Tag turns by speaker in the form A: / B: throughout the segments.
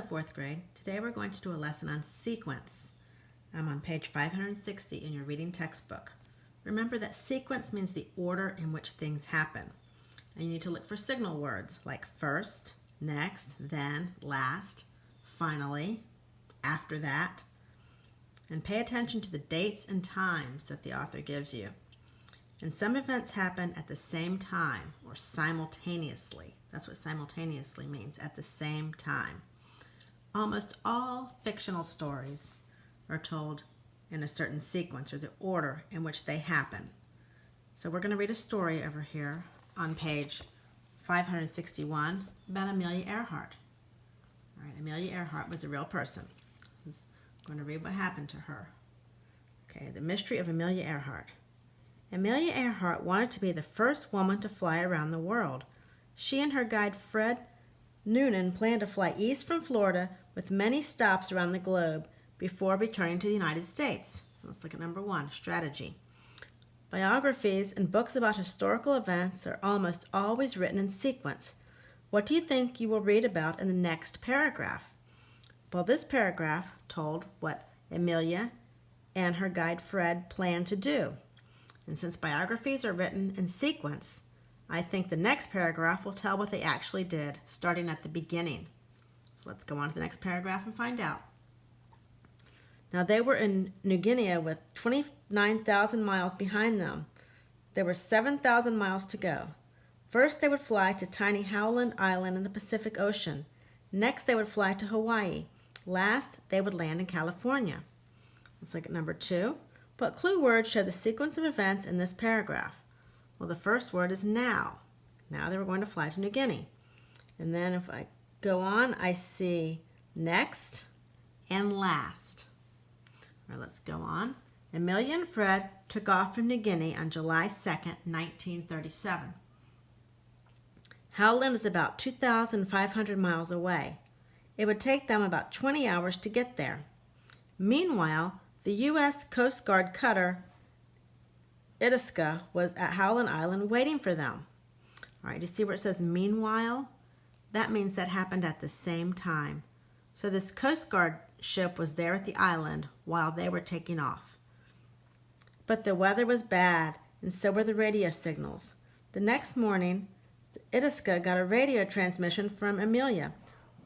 A: fourth grade. Today we're going to do a lesson on sequence. I'm on page 560 in your reading textbook. Remember that sequence means the order in which things happen. And you need to look for signal words like first, next, then, last, finally, after that. And pay attention to the dates and times that the author gives you. And some events happen at the same time or simultaneously. That's what simultaneously means, at the same time. Almost all fictional stories are told in a certain sequence or the order in which they happen. So we're going to read a story over here on page 561 about Amelia Earhart. All right, Amelia Earhart was a real person. I'm going to read what happened to her. Okay, the mystery of Amelia Earhart. Amelia Earhart wanted to be the first woman to fly around the world. She and her guide Fred Noonan planned to fly east from Florida with many stops around the globe before returning to the United States. Let's look at number 1, strategy. Biographies and books about historical events are almost always written in sequence. What do you think you will read about in the next paragraph? Well, this paragraph told what Amelia and her guide Fred planned to do. And since biographies are written in sequence, I think the next paragraph will tell what they actually did, starting at the beginning. So let's go on to the next paragraph and find out. Now they were in New Guinea with 29,000 miles behind them. There were 7,000 miles to go. First they would fly to tiny Howland Island in the Pacific Ocean. Next they would fly to Hawaii. Last they would land in California. Let's look at number 2. What clue words show the sequence of events in this paragraph? Well, the first word is now. Now they were going to fly to New Guinea. And then if I go on, I see next and last. All right, let's go on. Amelia and Fred took off from New Guinea on July 2nd, 1937. Howland is about 2,500 miles away. It would take them about 20 hours to get there. Meanwhile, the U.S. Coast Guard cutter Itasca was at Howland Island waiting for them. All right, you see where it says meanwhile? That means that happened at the same time. So this Coast Guard ship was there at the island while they were taking off. But the weather was bad, and so were the radio signals. The next morning, Itasca got a radio transmission from Amelia.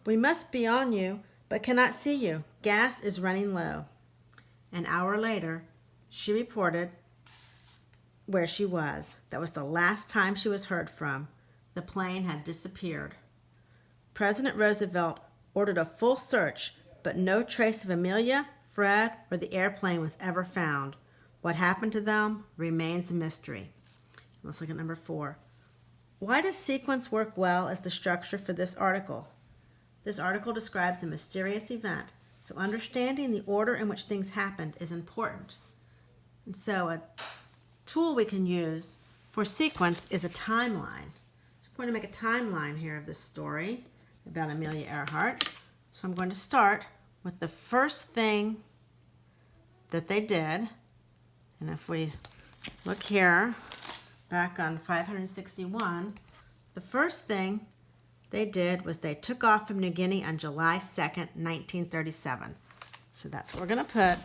A: We must be on you, but cannot see you. Gas is running low. An hour later, she reported where she was. That was the last time she was heard from. The plane had disappeared. President Roosevelt ordered a full search, but no trace of Amelia, Fred, or the airplane was ever found. What happened to them remains a mystery. Let's look at number 4. Why does sequence work well as the structure for this article? This article describes a mysterious event, so understanding the order in which things happened is important. And so a tool we can use for sequence is a timeline. So I'm going to make a timeline here of this story about Amelia Earhart. So I'm going to start with the first thing that they did. And if we look here, back on 561, the first thing they did was they took off from New Guinea on July 2nd, 1937. So that's what we're going to put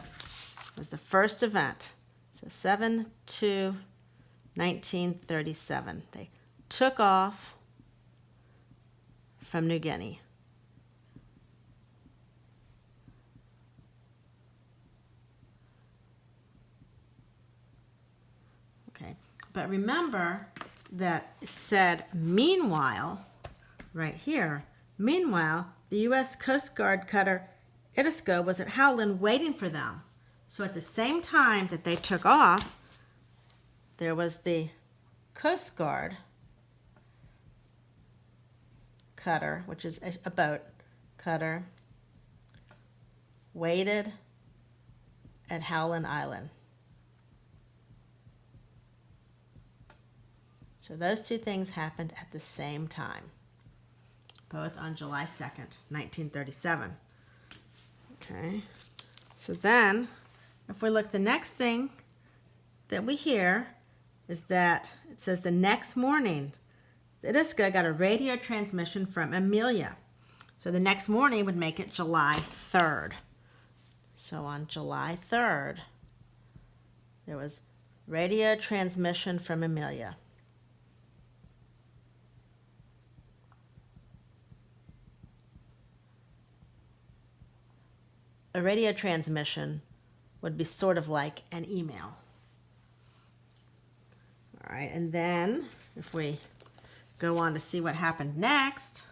A: as the first event. So 7/2/1937. They took off from New Guinea. Okay, but remember that it said meanwhile right here. Meanwhile, the U.S. Coast Guard cutter Itasca was at Howland waiting for them. So at the same time that they took off, there was the Coast Guard cutter, which is a boat cutter, waited at Howland Island. So those two things happened at the same time, both on July 2nd, 1937. Okay, so then if we look, the next thing that we hear is that it says the next morning, Itasca got a radio transmission from Amelia. So the next morning would make it July 3rd. So on July 3rd, there was radio transmission from Amelia. A radio transmission would be sort of like an email. All right, and then if we go on to see what happened next,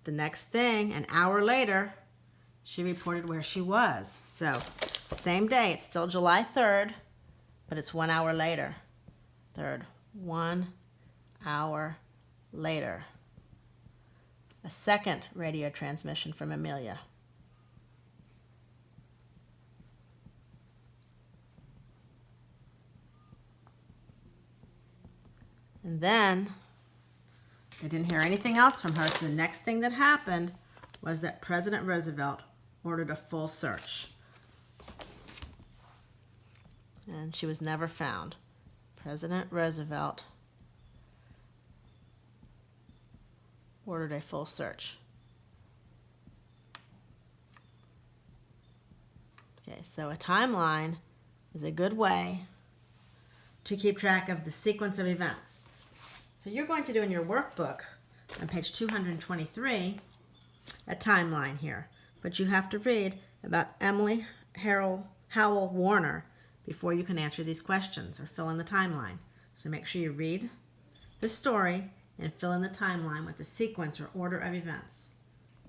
A: the next thing, an hour later, she reported where she was. So, same day, it's still July 3rd, but it's 1 hour later. 1 hour later. A second radio transmission from Amelia. And then they didn't hear anything else from her, so the next thing that happened was that President Roosevelt ordered a full search. And she was never found. President Roosevelt ordered a full search. Okay, so a timeline is a good way to keep track of the sequence of events. So you're going to do in your workbook on page 223 a timeline here, but you have to read about Emily Howell Warner before you can answer these questions or fill in the timeline. So make sure you read the story and fill in the timeline with the sequence or order of events.